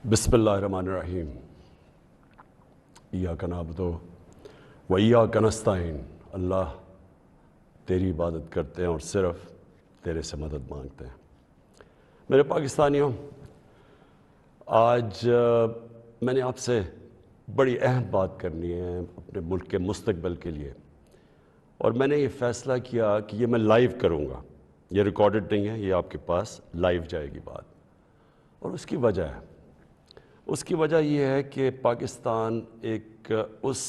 بسم اللہ الرحمن الرحیم ایاک نعبد و ایاک نستعین۔ اللہ تیری عبادت کرتے ہیں اور صرف تیرے سے مدد مانگتے ہیں۔ میرے پاکستانیوں، آج میں نے آپ سے بڑی اہم بات کرنی ہے اپنے ملک کے مستقبل کے لیے، اور میں نے یہ فیصلہ کیا کہ یہ میں لائیو کروں گا۔ یہ ریکارڈڈ نہیں ہے، یہ آپ کے پاس لائیو جائے گی بات، اور اس کی وجہ یہ ہے کہ پاکستان ایک اس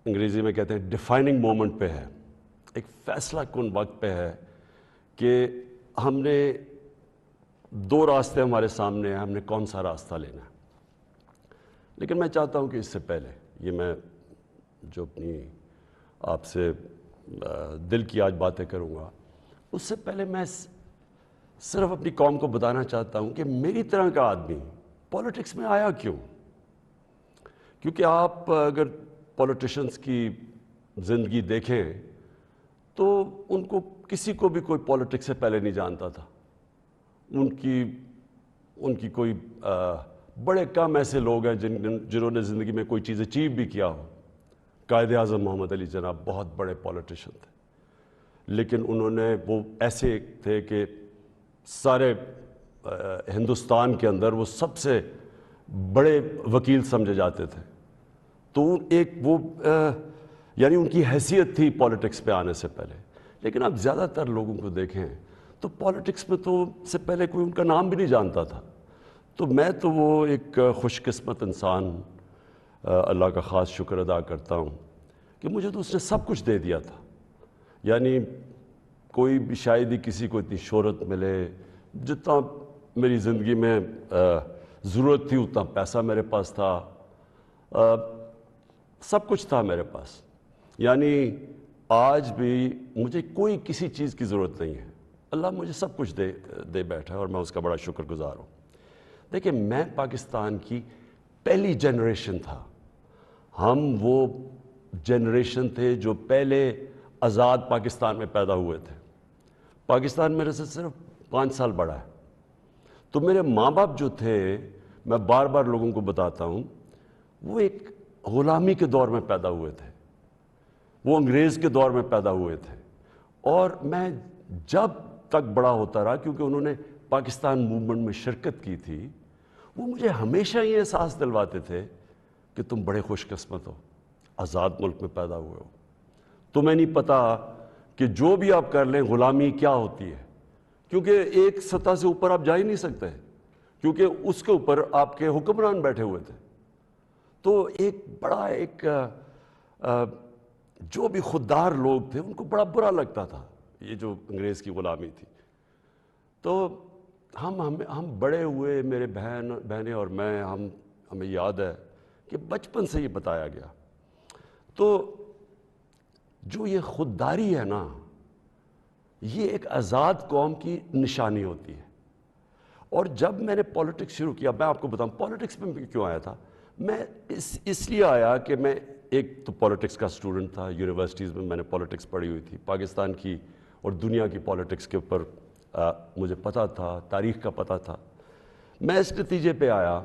انگریزی میں کہتے ہیں ڈیفائننگ مومنٹ پہ ہے، ایک فیصلہ کن وقت پہ ہے کہ ہم نے دو راستے ہمارے سامنے ہیں، ہم نے کون سا راستہ لینا ہے۔ لیکن میں چاہتا ہوں کہ اس سے پہلے یہ میں جو اپنی آپ سے دل کی آج باتیں کروں گا، اس سے پہلے میں صرف اپنی قوم کو بتانا چاہتا ہوں کہ میری طرح کا آدمی پولیٹکس میں آیا کیوں؟ کیونکہ آپ اگر پولیٹیشنز کی زندگی دیکھیں تو ان کو کسی کو بھی کوئی پولیٹکس سے پہلے نہیں جانتا تھا۔ ان کی کوئی بڑے کم ایسے لوگ ہیں جنہوں نے زندگی میں کوئی چیز اچیو بھی کیا ہو۔ قائد اعظم محمد علی جناح بہت بڑے پولیٹیشن تھے، لیکن انہوں نے وہ ایسے تھے کہ سارے ہندوستان کے اندر وہ سب سے بڑے وکیل سمجھے جاتے تھے۔ تو ایک وہ یعنی ان کی حیثیت تھی پولیٹکس پہ آنے سے پہلے۔ لیکن اب زیادہ تر لوگوں کو دیکھیں تو پولیٹکس میں تو سے پہلے کوئی ان کا نام بھی نہیں جانتا تھا۔ تو میں تو وہ ایک خوش قسمت انسان اللہ کا خاص شکر ادا کرتا ہوں کہ مجھے تو اس نے سب کچھ دے دیا تھا۔ یعنی کوئی بھی شاید ہی کسی کو اتنی شہرت ملے، جتنا میری زندگی میں ضرورت تھی اتنا پیسہ میرے پاس تھا، سب کچھ تھا میرے پاس۔ یعنی آج بھی مجھے کوئی کسی چیز کی ضرورت نہیں ہے، اللہ مجھے سب کچھ دے بیٹھا ہے اور میں اس کا بڑا شکر گزار ہوں۔ دیکھیں، میں پاکستان کی پہلی جنریشن تھا۔ ہم وہ جنریشن تھے جو پہلے آزاد پاکستان میں پیدا ہوئے تھے۔ پاکستان میرے سے صرف 5 سال بڑا ہے۔ تو میرے ماں باپ جو تھے، میں بار بار لوگوں کو بتاتا ہوں، وہ ایک غلامی کے دور میں پیدا ہوئے تھے، وہ انگریز کے دور میں پیدا ہوئے تھے۔ اور میں جب تک بڑا ہوتا رہا، کیونکہ انہوں نے پاکستان موومنٹ میں شرکت کی تھی، وہ مجھے ہمیشہ یہ احساس دلواتے تھے کہ تم بڑے خوش قسمت ہو، آزاد ملک میں پیدا ہوئے ہو۔ تمہیں نہیں پتا کہ جو بھی آپ کر لیں غلامی کیا ہوتی ہے، کیونکہ ایک سطح سے اوپر آپ جا ہی نہیں سکتے، کیونکہ اس کے اوپر آپ کے حکمران بیٹھے ہوئے تھے۔ تو ایک بڑا جو بھی خوددار لوگ تھے ان کو بڑا برا لگتا تھا یہ جو انگریز کی غلامی تھی۔ تو ہم بڑے ہوئے، میرے بہنیں اور میں، ہمیں یاد ہے کہ بچپن سے یہ بتایا گیا۔ تو جو یہ خودداری ہے نا، یہ ایک آزاد قوم کی نشانی ہوتی ہے۔ اور جب میں نے پولیٹکس شروع کیا، میں آپ کو بتاؤں پولیٹکس میں کیوں آیا تھا۔ میں اس لیے آیا کہ میں ایک تو پولیٹکس کا سٹوڈنٹ تھا، یونیورسٹیز میں میں نے پولیٹکس پڑھی ہوئی تھی، پاکستان کی اور دنیا کی پولیٹکس کے اوپر مجھے پتہ تھا، تاریخ کا پتہ تھا۔ میں اس نتیجے پہ آیا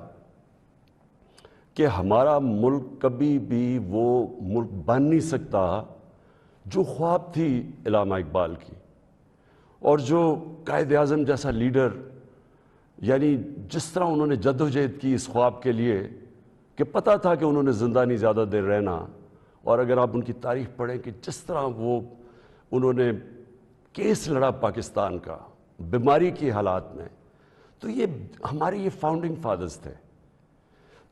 کہ ہمارا ملک کبھی بھی وہ ملک بن نہیں سکتا جو خواب تھی علامہ اقبال کی، اور جو قائد اعظم جیسا لیڈر، یعنی جس طرح انہوں نے جدوجہد کی اس خواب کے لیے کہ پتہ تھا کہ انہوں نے زندہ نہیں زیادہ دیر رہنا۔ اور اگر آپ ان کی تاریخ پڑھیں کہ جس طرح انہوں نے کیس لڑا پاکستان کا بیماری کی حالات میں، تو یہ ہمارے فاؤنڈنگ فادرز تھے۔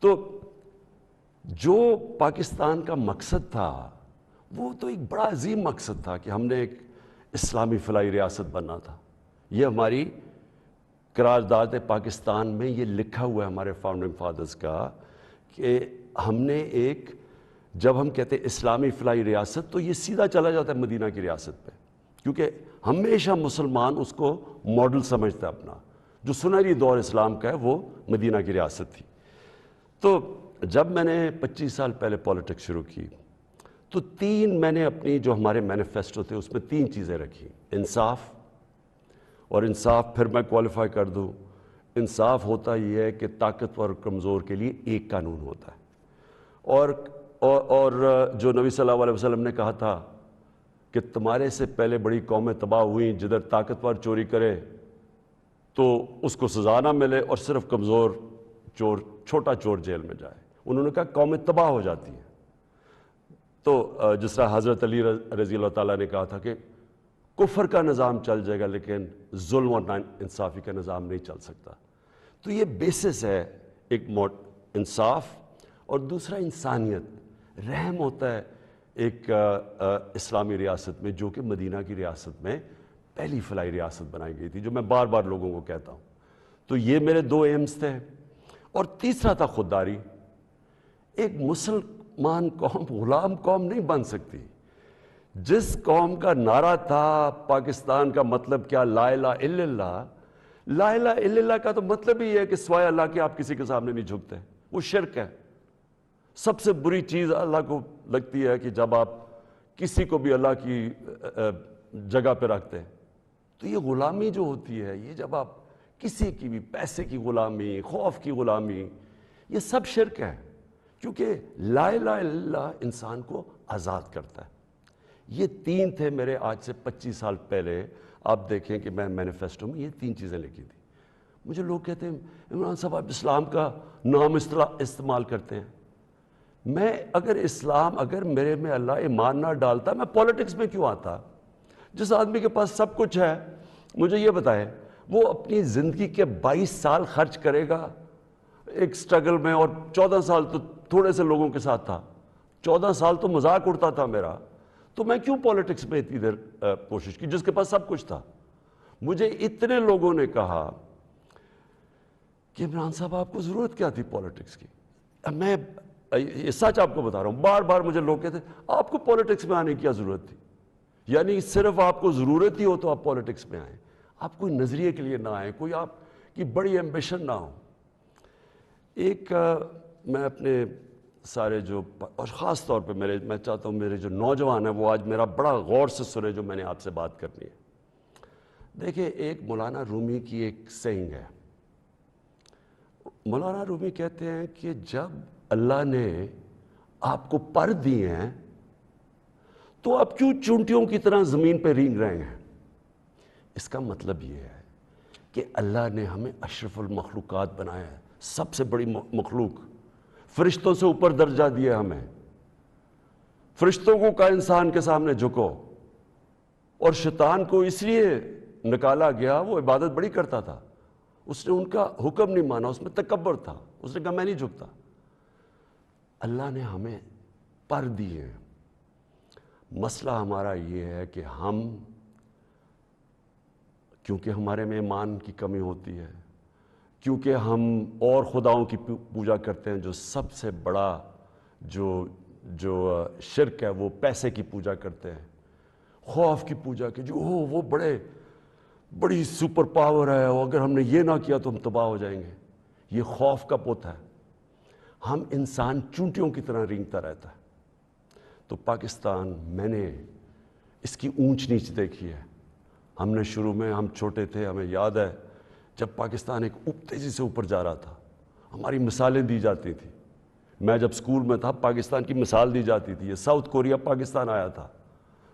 تو جو پاکستان کا مقصد تھا وہ تو ایک بڑا عظیم مقصد تھا کہ ہم نے ایک اسلامی فلاحی ریاست بننا تھا۔ یہ ہماری قرارداد پاکستان میں یہ لکھا ہوا ہے ہمارے فاؤنڈنگ فادرز کا کہ ہم نے جب ہم کہتے ہیں اسلامی فلاحی ریاست تو یہ سیدھا چلا جاتا ہے مدینہ کی ریاست پہ، کیونکہ ہمیشہ مسلمان اس کو ماڈل سمجھتا ہے اپنا۔ جو سنہری دور اسلام کا ہے وہ مدینہ کی ریاست تھی۔ تو جب میں نے 25 سال پہلے پولیٹکس شروع کی تو میں نے اپنی جو ہمارے مینیفیسٹو تھے اس میں 3 چیزیں رکھی: انصاف، اور انصاف پھر میں کوالیفائی کر دوں، انصاف ہوتا یہ ہے کہ طاقتور اور کمزور کے لیے ایک قانون ہوتا ہے، اور جو نبی صلی اللہ علیہ وسلم نے کہا تھا کہ تمہارے سے پہلے بڑی قومیں تباہ ہوئیں، جدھر طاقتور چوری کرے تو اس کو سزا نہ ملے اور صرف کمزور چور، چھوٹا چور جیل میں جائے۔ انہوں نے کہا قومیں تباہ ہو جاتی ہیں۔ تو جس طرح حضرت علی رضی اللہ تعالیٰ نے کہا تھا کہ کفر کا نظام چل جائے گا لیکن ظلم اور ناانصافی کا نظام نہیں چل سکتا۔ تو یہ بیسس ہے ایک انصاف، اور دوسرا انسانیت، رحم ہوتا ہے ایک اسلامی ریاست میں، جو کہ مدینہ کی ریاست میں پہلی فلاحی ریاست بنائی گئی تھی، جو میں بار بار لوگوں کو کہتا ہوں۔ تو یہ میرے دو ایمز تھے، اور تیسرا تھا خودداری۔ ایک مسلمان قوم غلام قوم نہیں بن سکتی۔ جس قوم کا نعرہ تھا پاکستان کا مطلب کیا، لا الہ الا اللہ، لا الہ الا اللہ کا تو مطلب ہی ہے کہ سوائے اللہ کے آپ کسی کے سامنے نہیں جھکتے، وہ شرک ہے۔ سب سے بری چیز اللہ کو لگتی ہے کہ جب آپ کسی کو بھی اللہ کی جگہ پہ رکھتے ہیں۔ تو یہ غلامی جو ہوتی ہے، یہ جب آپ کسی کی بھی پیسے کی غلامی، خوف کی غلامی، یہ سب شرک ہے، کیونکہ لا الہ الا اللہ انسان کو آزاد کرتا ہے۔ یہ تین تھے میرے آج سے 25 سال پہلے، آپ دیکھیں کہ میں مینیفیسٹو میں یہ تین چیزیں لکھی تھی۔ مجھے لوگ کہتے ہیں عمران صاحب آپ اسلام کا نام استعمال کرتے ہیں۔ میں اگر میرے میں اللہ ایمان نہ ڈالتا، میں پولیٹکس میں کیوں آتا؟ جس آدمی کے پاس سب کچھ ہے، مجھے یہ بتائے وہ اپنی زندگی کے 22 سال خرچ کرے گا ایک سٹرگل میں، اور 14 سال تو تھوڑے سے لوگوں کے ساتھ تھا، 14 سال تو مذاق اڑتا تھا میرا، تو میں کیوں پولیٹکس میں اتنی دیر کوشش کی جس کے پاس سب کچھ تھا؟ مجھے اتنے لوگوں نے کہا کہ عمران صاحب آپ کو ضرورت کیا تھی پولیٹکس کی؟ میں یہ سچ آپ کو بتا رہا ہوں، بار بار مجھے لوگ کہتے ہیں آپ کو پولیٹکس میں آنے کی کیا ضرورت تھی؟ یعنی صرف آپ کو ضرورت ہی ہو تو آپ پولیٹکس میں آئیں، آپ کوئی نظریے کے لیے نہ آئیں، کوئی آپ کی بڑی ایمبیشن نہ ہو۔ ایک میں اپنے سارے جو، اور خاص طور پہ میں چاہتا ہوں میرے جو نوجوان ہیں وہ آج میرا بڑا غور سے سنے جو میں نے آپ سے بات کرنی ہے۔ دیکھیں، ایک مولانا رومی کی ایک سینگ ہے۔ مولانا رومی کہتے ہیں کہ جب اللہ نے آپ کو پر دیے ہیں تو آپ کیوں چونٹیوں کی طرح زمین پہ رینگ رہے ہیں؟ اس کا مطلب یہ ہے کہ اللہ نے ہمیں اشرف المخلوقات بنایا ہے، سب سے بڑی مخلوق، فرشتوں سے اوپر درجہ دیا ہمیں۔ فرشتوں کو کا انسان کے سامنے جھکو، اور شیطان کو اس لیے نکالا گیا، وہ عبادت بڑی کرتا تھا، اس نے ان کا حکم نہیں مانا، اس میں تکبر تھا، اس نے کہا میں نہیں جھکتا۔ اللہ نے ہمیں پر دیے ہیں۔ مسئلہ ہمارا یہ ہے کہ ہم، کیونکہ ہمارے میں ایمان کی کمی ہوتی ہے، کیونکہ ہم اور خداؤں کی پوجا کرتے ہیں، جو سب سے بڑا جو شرک ہے وہ پیسے کی پوجا کرتے ہیں، خوف کی پوجا کی، جو وہ بڑی سپر پاور ہے، اور اگر ہم نے یہ نہ کیا تو ہم تباہ ہو جائیں گے۔ یہ خوف کا بت ہے۔ ہم انسان چونٹیوں کی طرح رینگتا رہتا ہے۔ تو پاکستان، میں نے اس کی اونچ نیچ دیکھی ہے۔ ہم نے شروع میں، ہم چھوٹے تھے، ہمیں یاد ہے جب پاکستان ایک تیزی سے اوپر جا رہا تھا، ہماری مثالیں دی جاتی تھیں۔ میں جب سکول میں تھا پاکستان کی مثال دی جاتی تھی، یہ ساؤتھ کوریا پاکستان آیا تھا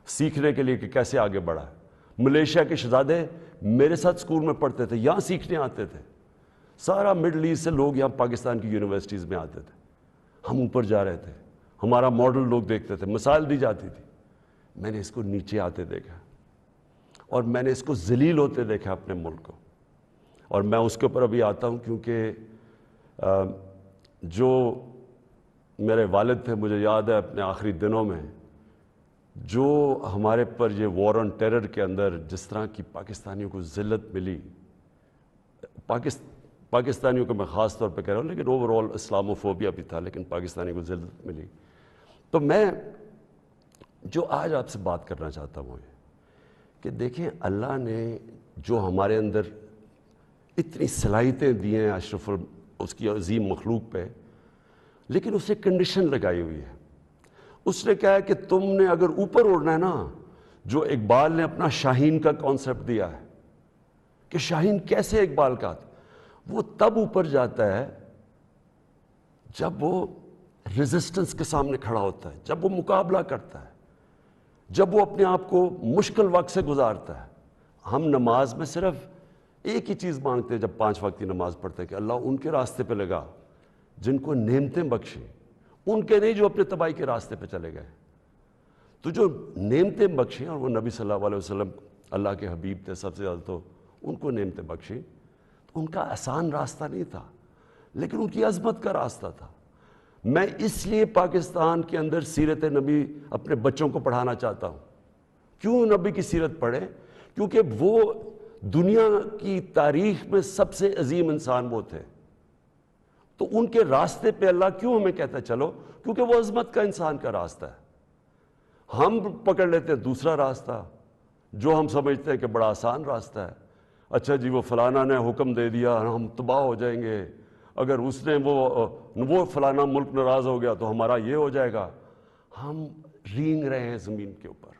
سیکھنے کے لیے کہ کیسے آگے بڑھا ہے۔ ملیشیا کے شہزادے میرے ساتھ سکول میں پڑھتے تھے، یہاں سیکھنے آتے تھے۔ سارا مڈل ایسٹ سے لوگ یہاں پاکستان کی یونیورسٹیز میں آتے تھے۔ ہم اوپر جا رہے تھے، ہمارا ماڈل لوگ دیکھتے تھے، مثال دی جاتی تھی۔ میں نے اس کو نیچے آتے دیکھا، اور میں نے اس کو ذلیل ہوتے دیکھا اپنے ملک کو، اور میں اس کے اوپر ابھی آتا ہوں کیونکہ جو میرے والد تھے، مجھے یاد ہے اپنے آخری دنوں میں جو ہمارے پر یہ وار آن ٹیرر کے اندر جس طرح کی پاکستانیوں کو ذلت ملی، پاکستانیوں کو میں خاص طور پہ کہہ رہا ہوں، لیکن اوور آل اسلاموفوبیا بھی تھا، لیکن پاکستانی کو ذلت ملی۔ تو میں جو آج آپ سے بات کرنا چاہتا ہوں یہ کہ دیکھیں، اللہ نے جو ہمارے اندر اتنی صلاحیتیں دی ہیں اشرف اس کی عظیم مخلوق پہ، لیکن اسے کنڈیشن لگائی ہوئی ہے۔ اس نے کہا ہے کہ تم نے اگر اوپر اڑنا ہے نا، جو اقبال نے اپنا شاہین کا کانسیپٹ دیا ہے کہ شاہین کیسے اقبال کا تھا، وہ تب اوپر جاتا ہے جب وہ ریزسٹنس کے سامنے کھڑا ہوتا ہے، جب وہ مقابلہ کرتا ہے، جب وہ اپنے آپ کو مشکل وقت سے گزارتا ہے۔ ہم نماز میں صرف ایک ہی چیز مانگتے ہیں جب 5 وقت کی نماز پڑھتے ہیں کہ اللہ ان کے راستے پہ لگا جن کو نعمتیں بخشیں، ان کے نہیں جو اپنے تباہی کے راستے پہ چلے گئے۔ تو جو نعمتیں بخشیں، اور وہ نبی صلی اللہ علیہ وسلم اللہ کے حبیب تھے سب سے زیادہ، تو ان کو نعمتیں بخشیں، تو ان کا آسان راستہ نہیں تھا، لیکن ان کی عظمت کا راستہ تھا۔ میں اس لیے پاکستان کے اندر سیرت نبی اپنے بچوں کو پڑھانا چاہتا ہوں۔ کیوں نبی کی سیرت پڑھیں؟ کیونکہ وہ دنیا کی تاریخ میں سب سے عظیم انسان وہ تھے، تو ان کے راستے پہ اللہ کیوں ہمیں کہتا ہے چلو؟ کیونکہ وہ عظمت کا انسان کا راستہ ہے۔ ہم پکڑ لیتے ہیں دوسرا راستہ جو ہم سمجھتے ہیں کہ بڑا آسان راستہ ہے۔ اچھا جی، وہ فلانا نے حکم دے دیا، ہم تباہ ہو جائیں گے، اگر اس نے وہ فلانا ملک ناراض ہو گیا تو ہمارا یہ ہو جائے گا۔ ہم رینگ رہے ہیں زمین کے اوپر،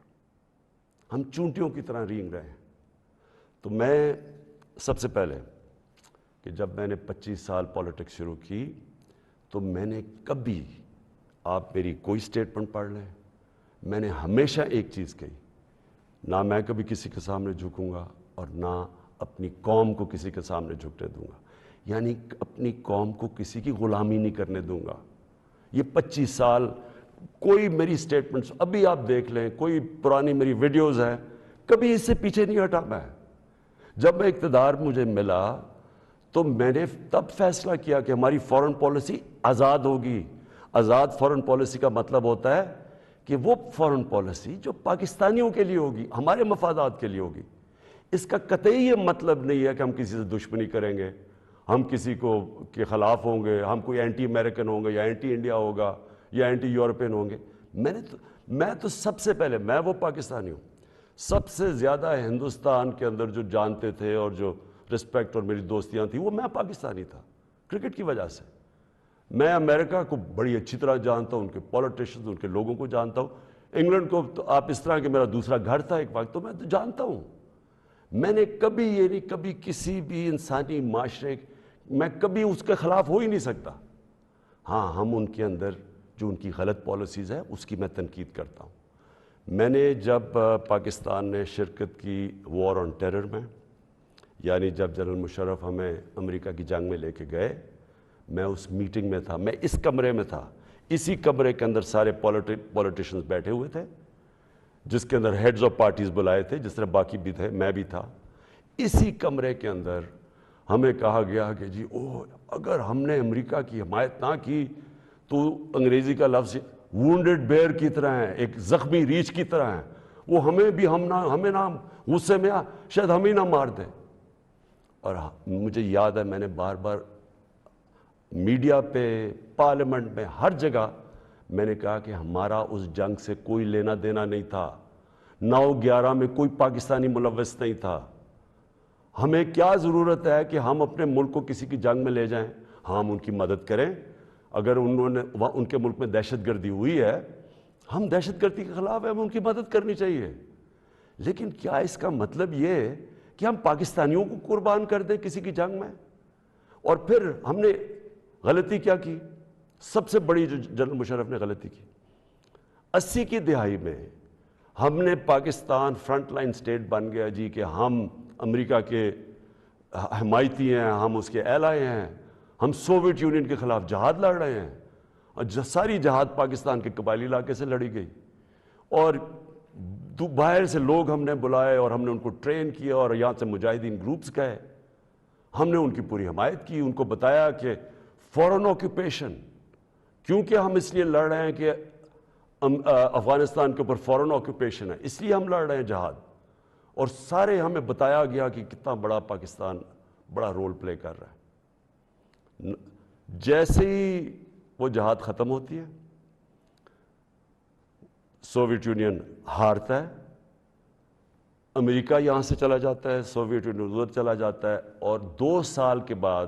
ہم چونٹیوں کی طرح رینگ رہے ہیں۔ تو میں سب سے پہلے کہ جب میں نے 25 سال پالیٹکس شروع کی تو میں نے کبھی، آپ میری کوئی سٹیٹمنٹ پڑھ لیں، میں نے ہمیشہ ایک چیز کہی، نہ میں کبھی کسی کے سامنے جھکوں گا اور نہ اپنی قوم کو کسی کے سامنے جھکنے دوں گا، یعنی اپنی قوم کو کسی کی غلامی نہیں کرنے دوں گا۔ یہ 25 سال کوئی میری سٹیٹمنٹس ابھی آپ دیکھ لیں، کوئی پرانی میری ویڈیوز ہیں، کبھی اس سے پیچھے نہیں ہٹا میں۔ جب میں اقتدار مجھے ملا تو میں نے تب فیصلہ کیا کہ ہماری فورن پالیسی آزاد ہوگی۔ آزاد فورن پالیسی کا مطلب ہوتا ہے کہ وہ فورن پالیسی جو پاکستانیوں کے لیے ہوگی، ہمارے مفادات کے لیے ہوگی۔ اس کا قطعی یہ مطلب نہیں ہے کہ ہم کسی سے دشمنی کریں گے، ہم کسی کو کے خلاف ہوں گے، ہم کوئی اینٹی امریکن ہوں گے یا اینٹی انڈیا ہوگا یا اینٹی یورپین ہوں گے۔ میں تو سب سے پہلے، میں وہ پاکستانی ہوں، سب سے زیادہ ہندوستان کے اندر جو جانتے تھے اور جو رسپیکٹ اور میری دوستیاں تھیں وہ میں پاکستانی تھا، کرکٹ کی وجہ سے۔ میں امریکہ کو بڑی اچھی طرح جانتا ہوں، ان کے پولیٹیشنز، ان کے لوگوں کو جانتا ہوں۔ انگلینڈ کو تو آپ اس طرح کہ میرا دوسرا گھر تھا ایک وقت، تو میں تو جانتا ہوں۔ میں نے کبھی یہ نہیں، کبھی کسی بھی انسانی معاشرے میں کبھی اس کے خلاف ہو ہی نہیں سکتا۔ ہاں، ہم ان کے اندر جو ان کی غلط پالیسیز ہے اس کی میں تنقید کرتا ہوں۔ میں نے جب پاکستان نے شرکت کی وار آن ٹیرر میں، یعنی جب جنرل مشرف ہمیں امریکہ کی جنگ میں لے کے گئے، میں اس میٹنگ میں تھا، میں اس کمرے میں تھا، اسی کمرے کے اندر سارے پولیٹیشنز بیٹھے ہوئے تھے، جس کے اندر ہیڈز آف پارٹیز بلائے تھے، جس طرح باقی بھی تھے، میں بھی تھا۔ اسی کمرے کے اندر ہمیں کہا گیا کہ جی اگر ہم نے امریکہ کی حمایت نہ کی تو انگریزی کا لفظ وونڈڈ بیئر کی طرح ہے، ایک زخمی ریچھ کی طرح ہے، وہ ہمیں نہ غصے میں شاید ہمیں نہ مار دے۔ اور مجھے یاد ہے میں نے بار بار میڈیا پہ، پارلیمنٹ میں، ہر جگہ میں نے کہا کہ ہمارا اس جنگ سے کوئی لینا دینا نہیں تھا، 9/11 میں کوئی پاکستانی ملوث نہیں تھا۔ ہمیں کیا ضرورت ہے کہ ہم اپنے ملک کو کسی کی جنگ میں لے جائیں؟ ہاں، ہم ان کی مدد کریں، اگر ان کے ملک میں دہشت گردی ہوئی ہے، ہم دہشت گردی کے خلاف ہیں، ہمیں ان کی مدد کرنی چاہیے۔ لیکن کیا اس کا مطلب یہ ہے کہ ہم پاکستانیوں کو قربان کر دیں کسی کی جنگ میں؟ اور پھر ہم نے غلطی کیا کی؟ سب سے بڑی جو جنرل مشرف نے غلطی کی، 80 کی دہائی میں ہم نے پاکستان فرنٹ لائن سٹیٹ بن گیا جی کہ ہم امریکہ کے حمایتی ہیں، ہم اس کے ایلائی ہیں، ہم سوویت یونین کے خلاف جہاد لڑ رہے ہیں، اور ساری جہاد پاکستان کے قبائلی علاقے سے لڑی گئی، اور باہر سے لوگ ہم نے بلائے اور ہم نے ان کو ٹرین کیا اور یہاں سے مجاہدین گروپس گئے، ہم نے ان کی پوری حمایت کی، ان کو بتایا کہ فورن آکوپیشن، کیونکہ ہم اس لیے لڑ رہے ہیں کہ افغانستان کے اوپر فورن آکوپیشن ہے، اس لیے ہم لڑ رہے ہیں جہاد، اور سارے ہمیں بتایا گیا کہ کتنا بڑا پاکستان بڑا رول پلے کر رہا ہے۔ جیسے ہی وہ جہاد ختم ہوتی ہے، سوویت یونین ہارتا ہے، امریکہ یہاں سے چلا جاتا ہے، سوویت یونین ادھر چلا جاتا ہے، اور 2 سال کے بعد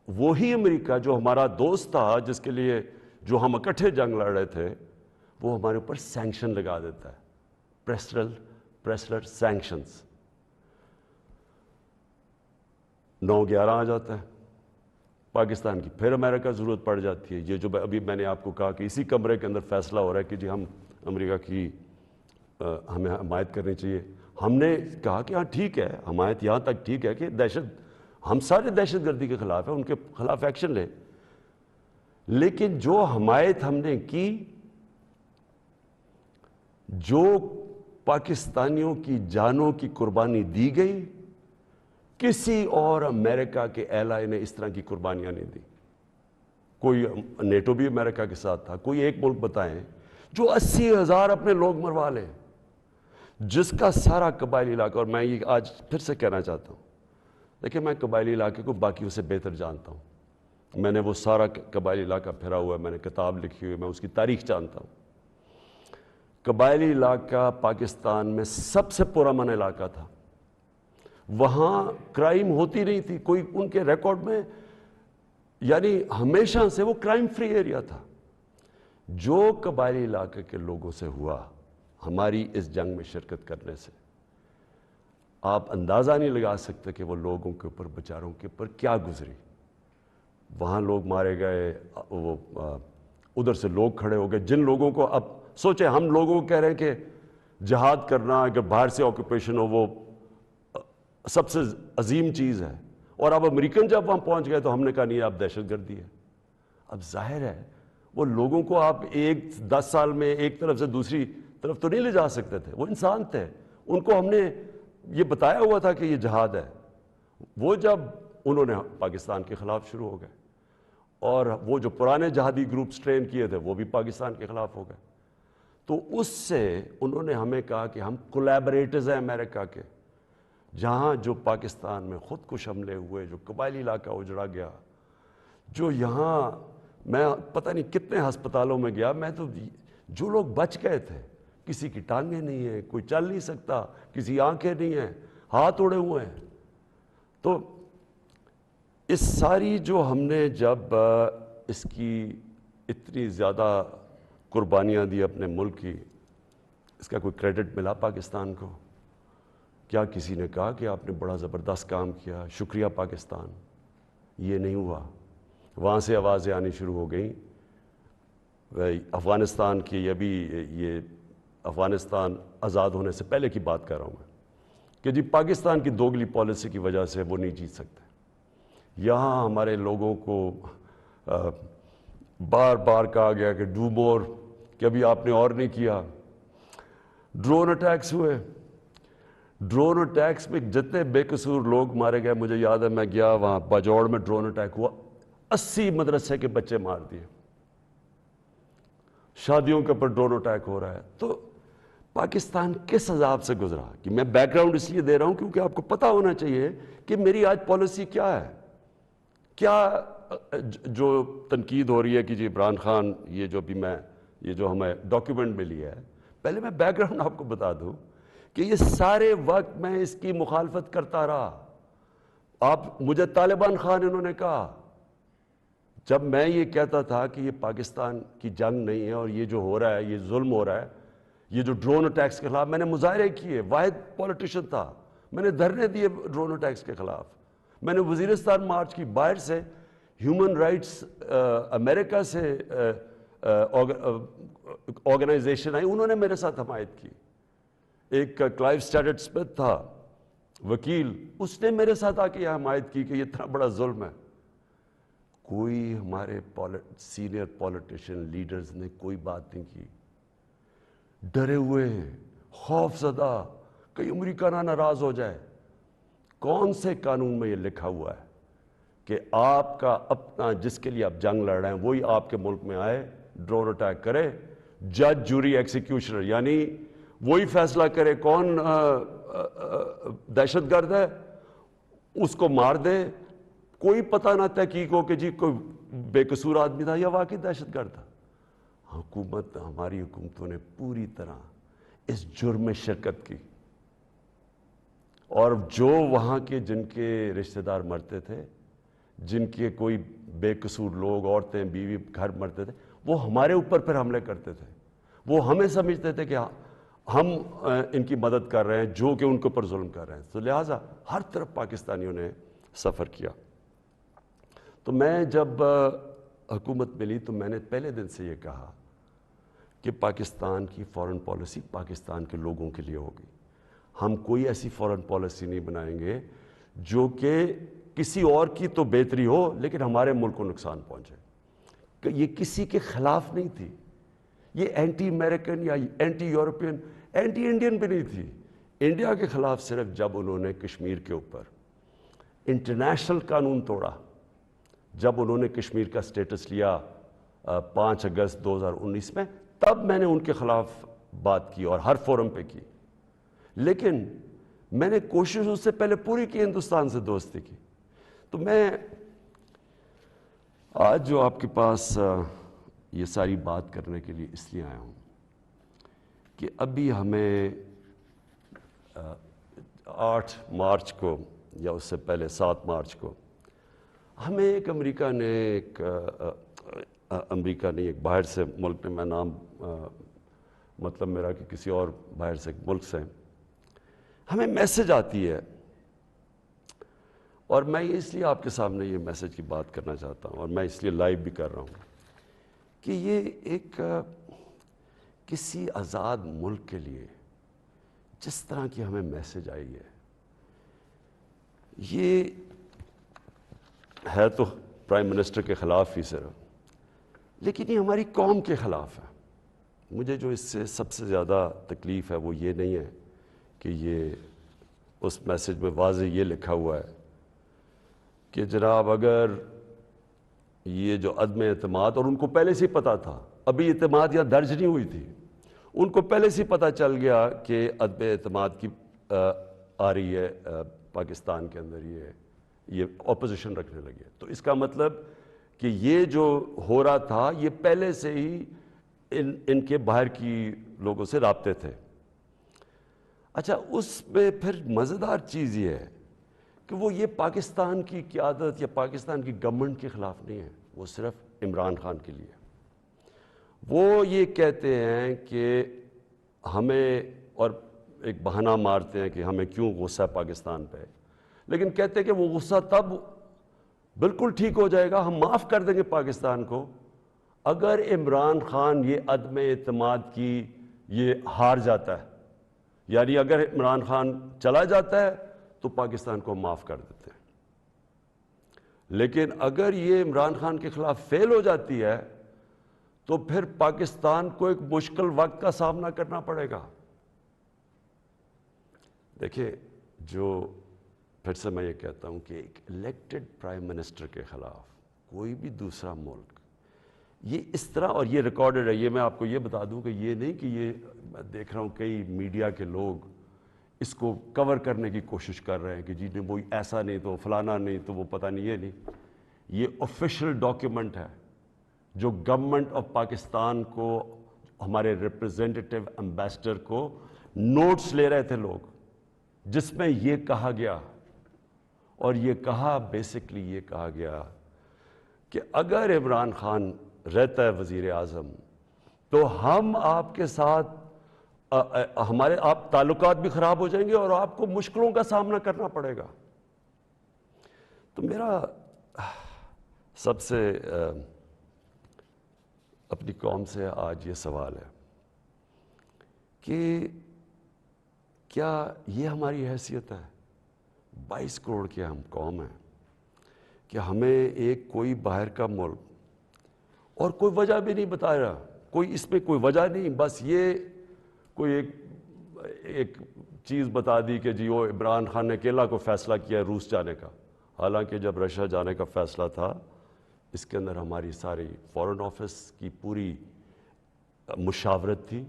وہی امریکہ جو ہمارا دوست تھا، جس کے لیے جو ہم اکٹھے جنگ لڑ رہے تھے، وہ ہمارے اوپر سینکشن لگا دیتا ہے، پریسلر سینکشنز۔ 9/11 آ جاتا ہے، پاکستان کی پھر امریکہ ضرورت پڑ جاتی ہے. یہ جو ابھی میں نے آپ کو کہا کہ اسی کمرے کے اندر فیصلہ ہو رہا ہے کہ جی ہم امریکہ کی ہمیں حمایت کرنی چاہیے. ہم نے کہا کہ ہاں ٹھیک ہے, حمایت یہاں تک ٹھیک ہے کہ ہم سارے دہشت گردی کے خلاف ہیں, ان کے خلاف ایکشن لیں, لیکن جو حمایت ہم نے کی, جو پاکستانیوں کی جانوں کی قربانی دی گئی, کسی اور امریکہ کے ایلائی نے اس طرح کی قربانیاں نہیں دی. کوئی نیٹو بھی امریکہ کے ساتھ تھا, کوئی ایک ملک بتائیں جو 80,000 اپنے لوگ مروا لے, جس کا سارا قبائلی علاقہ, اور میں یہ آج پھر سے کہنا چاہتا ہوں, دیکھیں میں قبائلی علاقے کو باقیوں سے بہتر جانتا ہوں, میں نے وہ سارا قبائلی علاقہ پھرا ہوا ہے, میں نے کتاب لکھی ہوئی, میں اس کی تاریخ جانتا ہوں. قبائلی علاقہ پاکستان میں سب سے پرامن علاقہ تھا, وہاں کرائم ہوتی نہیں تھی, کوئی ان کے ریکارڈ میں, یعنی ہمیشہ سے وہ کرائم فری ایریا تھا. جو قبائلی علاقے کے لوگوں سے ہوا ہماری اس جنگ میں شرکت کرنے سے, آپ اندازہ نہیں لگا سکتے کہ وہ لوگوں کے اوپر, بیچاروں کے اوپر کیا گزری. وہاں لوگ مارے گئے, وہ ادھر سے لوگ کھڑے ہو گئے, جن لوگوں کو, اب سوچیں ہم لوگوں کو کہہ رہے ہیں کہ جہاد کرنا اگر باہر سے آکوپیشن ہو وہ سب سے عظیم چیز ہے, اور اب امریکن جب وہاں پہنچ گئے تو ہم نے کہا نہیں آپ دہشت گردی ہے. اب ظاہر ہے وہ لوگوں کو آپ 10 سال میں ایک طرف سے دوسری طرف تو نہیں لے جا سکتے تھے, وہ انسان تھے, ان کو ہم نے یہ بتایا ہوا تھا کہ یہ جہاد ہے. وہ جب انہوں نے پاکستان کے خلاف شروع ہو گئے, اور وہ جو پرانے جہادی گروپس ٹرین کیے تھے وہ بھی پاکستان کے خلاف ہو گئے, تو اس سے انہوں نے ہمیں کہا کہ ہم کولیبریٹرز ہیں امریکہ کے. جہاں جو پاکستان میں خود کش حملے ہوئے, جو قبائلی علاقہ اجڑا گیا, جو یہاں میں پتہ نہیں کتنے ہسپتالوں میں گیا, میں تو جو لوگ بچ گئے تھے, کسی کی ٹانگیں نہیں ہیں, کوئی چل نہیں سکتا, کسی آنکھیں نہیں ہیں, ہاتھ اڑے ہوئے ہیں. تو اس ساری جو ہم نے جب اس کی اتنی زیادہ قربانیاں دی اپنے ملک کی, اس کا کوئی کریڈٹ ملا پاکستان کو؟ کیا کسی نے کہا کہ آپ نے بڑا زبردست کام کیا, شکریہ پاکستان؟ یہ نہیں ہوا. وہاں سے آوازیں آنی شروع ہو گئیں, افغانستان کی, یہ افغانستان آزاد ہونے سے پہلے کی بات کر رہا ہوں میں, کہ جی پاکستان کی دوگلی پالیسی کی وجہ سے وہ نہیں جیت سکتے. یہاں ہمارے لوگوں کو بار بار کہا گیا کہ ڈو مور, کہ ابھی آپ نے اور نہیں کیا. ڈرون اٹیکس ہوئے, ڈرون اٹیکس میں جتنے بے قصور لوگ مارے گئے, مجھے یاد ہے میں گیا وہاں باجوڑ میں ڈرون اٹیک ہوا, 80 مدرسے کے بچے مار دیے. شادیوں کے اوپر ڈرون اٹیک ہو رہا ہے. تو پاکستان کس عذاب سے گزرا, کہ میں بیک گراؤنڈ اس لیے دے رہا ہوں کیونکہ آپ کو پتہ ہونا چاہیے کہ میری آج پالیسی کیا ہے. کیا جو تنقید ہو رہی ہے کہ جی عمران خان, یہ جو ہمیں ڈاکیومنٹ ملی ہے, پہلے میں بیک گراؤنڈ آپ کو بتا دوں کہ یہ سارے وقت میں اس کی مخالفت کرتا رہا. آپ مجھے طالبان خان انہوں نے کہا, جب میں یہ کہتا تھا کہ یہ پاکستان کی جنگ نہیں ہے اور یہ جو ہو رہا ہے یہ ظلم ہو رہا ہے, یہ جو ڈرون اٹیکس کے خلاف میں نے مظاہرے کیے, واحد پولیٹیشین تھا, میں نے دھرنے دیے ڈرون اٹیکس کے خلاف, میں نے وزیرستان مارچ کی, باہر سے ہیومن رائٹس امریکہ سے آرگنائزیشن آئی, انہوں نے میرے ساتھ حمایت کی. ایک کلائیو اسٹیٹٹ اسمتھ تھا وکیل, اس نے میرے ساتھ آ کے یہ حمایت کی کہ یہ اتنا بڑا ظلم ہے. کوئی ہمارے سینئر پولیٹیشین لیڈرز نے کوئی بات نہیں کی, ڈرے ہوئے ہیں, خوف زدہ, کہ امریکہ نہ ناراض ہو جائے. کون سے قانون میں یہ لکھا ہوا ہے کہ آپ کا اپنا, جس کے لیے آپ جنگ لڑ رہے ہیں, وہی آپ کے ملک میں آئے, ڈرون اٹیک کرے, جج جوری ایکسیکیوشنر, یعنی وہی فیصلہ کرے کون دہشت گرد ہے, اس کو مار دے, کوئی پتہ نہ تحقیق ہو کہ جی کوئی بے قصور آدمی تھا یا واقعی دہشت گرد تھا. ہماری حکومتوں نے پوری طرح اس جرم میں شرکت کی, اور جو وہاں کے جن کے رشتہ دار مرتے تھے, جن کے کوئی بے قصور لوگ, عورتیں, بیوی, گھر مرتے تھے, وہ ہمارے اوپر پھر حملے کرتے تھے. وہ ہمیں سمجھتے تھے کہ ہم ان کی مدد کر رہے ہیں جو کہ ان کے اوپر ظلم کر رہے ہیں. تو لہٰذا ہر طرف پاکستانیوں نے سفر کیا. تو میں جب حکومت ملی تو میں نے پہلے دن سے یہ کہا کہ پاکستان کی فارن پالیسی پاکستان کے لوگوں کے لیے ہوگی. ہم کوئی ایسی فارن پالیسی نہیں بنائیں گے جو کہ کسی اور کی تو بہتری ہو لیکن ہمارے ملک کو نقصان پہنچے. کہ یہ کسی کے خلاف نہیں تھی, یہ اینٹی امریکن یا اینٹی یورپین, اینٹی انڈین بھی نہیں تھی. انڈیا کے خلاف صرف جب انہوں نے کشمیر کے اوپر انٹرنیشنل قانون توڑا, جب انہوں نے کشمیر کا سٹیٹس لیا 5 اگست 2019 میں, تب میں نے ان کے خلاف بات کی اور ہر فورم پہ کی. لیکن میں نے کوشش اس سے پہلے پوری کی ہندوستان سے دوستی کی. تو میں آج جو آپ کے پاس یہ ساری بات کرنے کے لیے اس لیے آیا ہوں کہ ابھی ہمیں 8 مارچ کو یا اس سے پہلے 7 مارچ کو ہمیں ایک امریکہ نے ایک باہر سے ملک نے, میں نام مطلب میرا کہ کسی اور باہر سے ملک سے ہمیں میسج آتی ہے, اور میں اس لیے آپ کے سامنے یہ میسج کی بات کرنا چاہتا ہوں اور میں اس لیے لائیو بھی کر رہا ہوں کہ یہ ایک کسی آزاد ملک کے لیے جس طرح کی ہمیں میسج آئی ہے, یہ ہے تو پرائم منسٹر کے خلاف ہی صرف, لیکن یہ ہماری قوم کے خلاف ہے. مجھے جو اس سے سب سے زیادہ تکلیف ہے وہ یہ نہیں ہے کہ یہ اس میسج میں واضح یہ لکھا ہوا ہے کہ جناب اگر یہ جو عدم اعتماد, اور ان کو پہلے سے پتہ تھا, ابھی اعتماد یا درج نہیں ہوئی تھی, ان کو پہلے سے پتہ چل گیا کہ عدم اعتماد کی آ رہی ہے پاکستان کے اندر, یہ اپوزیشن رکھنے لگے. تو اس کا مطلب کہ یہ جو ہو رہا تھا یہ پہلے سے ہی ان کے باہر کی لوگوں سے رابطے تھے. اچھا, اس میں پھر مزیدار چیز یہ ہے کہ وہ یہ پاکستان کی قیادت یا پاکستان کی گورنمنٹ کے خلاف نہیں ہے, وہ صرف عمران خان کے لیے. وہ یہ کہتے ہیں کہ ہمیں, اور ایک بہانہ مارتے ہیں کہ ہمیں کیوں غصہ پاکستان پہ, لیکن کہتے ہیں کہ وہ غصہ تب بالکل ٹھیک ہو جائے گا, ہم معاف کر دیں گے پاکستان کو اگر عمران خان یہ عدم اعتماد کی یہ ہار جاتا ہے. یعنی اگر عمران خان چلا جاتا ہے تو پاکستان کو معاف کر دیتے ہیں, لیکن اگر یہ عمران خان کے خلاف فیل ہو جاتی ہے تو پھر پاکستان کو ایک مشکل وقت کا سامنا کرنا پڑے گا. دیکھیں, جو پھر سے میں یہ کہتا ہوں کہ ایک الیکٹڈ پرائم منسٹر کے خلاف کوئی بھی دوسرا ملک یہ اس طرح, اور یہ ریکارڈڈ ہے, یہ میں آپ کو یہ بتا دوں کہ یہ نہیں کہ یہ میں دیکھ رہا ہوں کئی میڈیا کے لوگ اس کو کور کرنے کی کوشش کر رہے ہیں کہ جی نہیں وہ ایسا نہیں تو فلانا نہیں تو وہ پتہ نہیں, یہ نہیں. یہ آفیشیل ڈاکیومنٹ ہے جو گورنمنٹ آف پاکستان کو, ہمارے ریپرزینٹیٹیو امبیسڈر کو نوٹس لے رہے تھے لوگ, جس میں یہ کہا گیا, اور یہ کہا بیسکلی یہ کہا گیا کہ اگر عمران خان رہتا ہے وزیر اعظم تو ہم آپ کے ساتھ ہمارے آپ تعلقات بھی خراب ہو جائیں گے اور آپ کو مشکلوں کا سامنا کرنا پڑے گا. تو میرا سب سے اپنی قوم سے آج یہ سوال ہے کہ کیا یہ ہماری حیثیت ہے, 22 کروڑ کی ہم قوم ہیں, کہ ہمیں ایک کوئی باہر کا ملک, اور کوئی وجہ بھی نہیں بتا رہا, کوئی اس میں کوئی وجہ نہیں, بس یہ کوئی ایک چیز بتا دی کہ جی وہ عمران خان نے اکیلا کو فیصلہ کیا ہے روس جانے کا, حالانکہ جب رشیا جانے کا فیصلہ تھا اس کے اندر ہماری ساری فارن آفس کی پوری مشاورت تھی,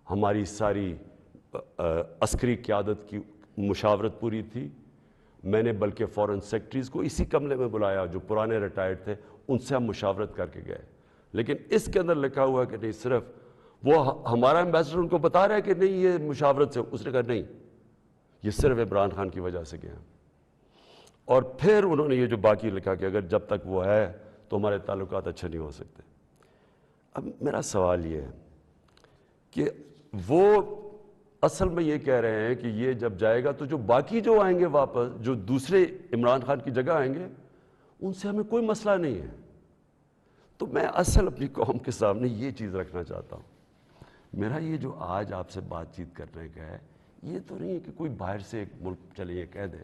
ہماری ساری عسکری قیادت کی مشاورت پوری تھی. میں نے بلکہ فارن سیکرٹریز کو اسی کمرے میں بلایا جو پرانے ریٹائرڈ تھے, ان سے ہم مشاورت کر کے گئے. لیکن اس کے اندر لکھا ہوا ہے کہ نہیں, صرف وہ ہمارا ایمبیسڈر ان کو بتا رہا ہے کہ نہیں یہ مشاورت سے, اس نے کہا نہیں یہ صرف عمران خان کی وجہ سے گیا. اور پھر انہوں نے یہ جو باقی لکھا کہ اگر جب تک وہ ہے تو ہمارے تعلقات اچھے نہیں ہو سکتے. اب میرا سوال یہ ہے کہ وہ اصل میں یہ کہہ رہے ہیں کہ یہ جب جائے گا تو جو باقی جو آئیں گے واپس, جو دوسرے عمران خان کی جگہ آئیں گے, ان سے ہمیں کوئی مسئلہ نہیں ہے. تو میں اصل اپنی قوم کے سامنے یہ چیز رکھنا چاہتا ہوں. میرا یہ جو آج آپ سے بات چیت کرنے کا ہے، یہ تو نہیں ہے کہ کوئی باہر سے ایک ملک چلے یہ کہہ دے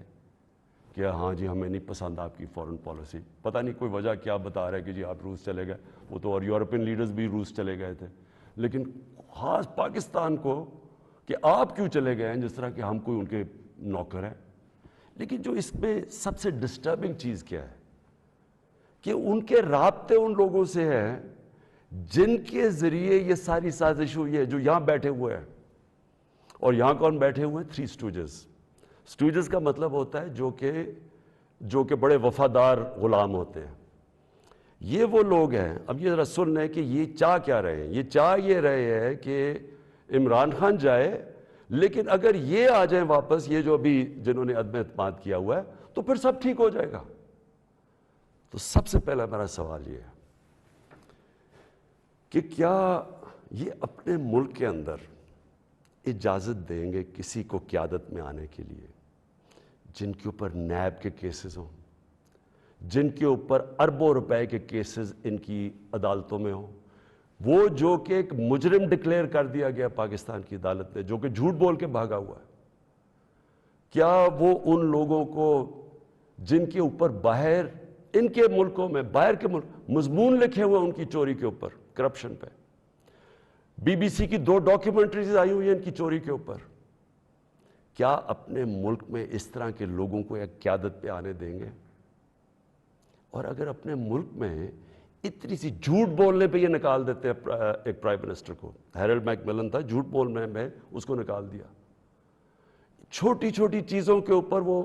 کہ ہاں جی ہمیں نہیں پسند آپ کی فورن پالیسی. پتہ نہیں کوئی وجہ کیا بتا رہا ہے کہ جی آپ روس چلے گئے. وہ تو اور یورپین لیڈرز بھی روس چلے گئے تھے، لیکن خاص پاکستان کو کہ آپ کیوں چلے گئے ہیں، جس طرح کہ ہم کوئی ان کے نوکر ہیں. لیکن جو اس میں سب سے ڈسٹربنگ چیز کیا ہے کہ ان کے رابطے ان لوگوں سے ہیں جن کے ذریعے یہ ساری سازش ہوئی ہے، جو یہاں بیٹھے ہوئے ہیں. اور یہاں کون بیٹھے ہوئے ہیں؟ 3 اسٹوجز. اسٹوجز کا مطلب ہوتا ہے جو کہ بڑے وفادار غلام ہوتے ہیں. یہ وہ لوگ ہیں. اب یہ ذرا سن لیں کہ یہ چاہ کیا رہے ہیں. یہ چاہ یہ رہے ہیں کہ عمران خان جائے، لیکن اگر یہ آ جائیں واپس، یہ جو ابھی جنہوں نے عدم اعتماد کیا ہوا ہے، تو پھر سب ٹھیک ہو جائے گا. تو سب سے پہلا میرا سوال یہ ہے کہ کیا یہ اپنے ملک کے اندر اجازت دیں گے کسی کو قیادت میں آنے کے لیے جن کے اوپر نیب کے کیسز ہوں، جن کے اوپر اربوں روپے کے کیسز ان کی عدالتوں میں ہوں، وہ جو کہ ایک مجرم ڈکلیئر کر دیا گیا پاکستان کی عدالت نے، جو کہ جھوٹ بول کے بھاگا ہوا ہے. کیا وہ ان لوگوں کو جن کے اوپر باہر ان کے ملکوں میں، باہر کے ملک مضمون لکھے ہوئے ان کی چوری کے اوپر، کرپشن پہ، BBC کی 2 ڈاکیومنٹریز آئی ہوئی ہیں ان کی چوری کے اوپر، کیا اپنے ملک میں اس طرح کے لوگوں کو ایک قیادت پہ آنے دیں گے؟ اور اگر اپنے ملک میں اتنی سی جھوٹ بولنے پہ یہ نکال دیتے ہیں ایک پرائم منسٹر کو، ہیرلڈ میک ملن تھا، جھوٹ بولنے میں اس کو نکال دیا. چھوٹی چھوٹی چیزوں کے اوپر وہ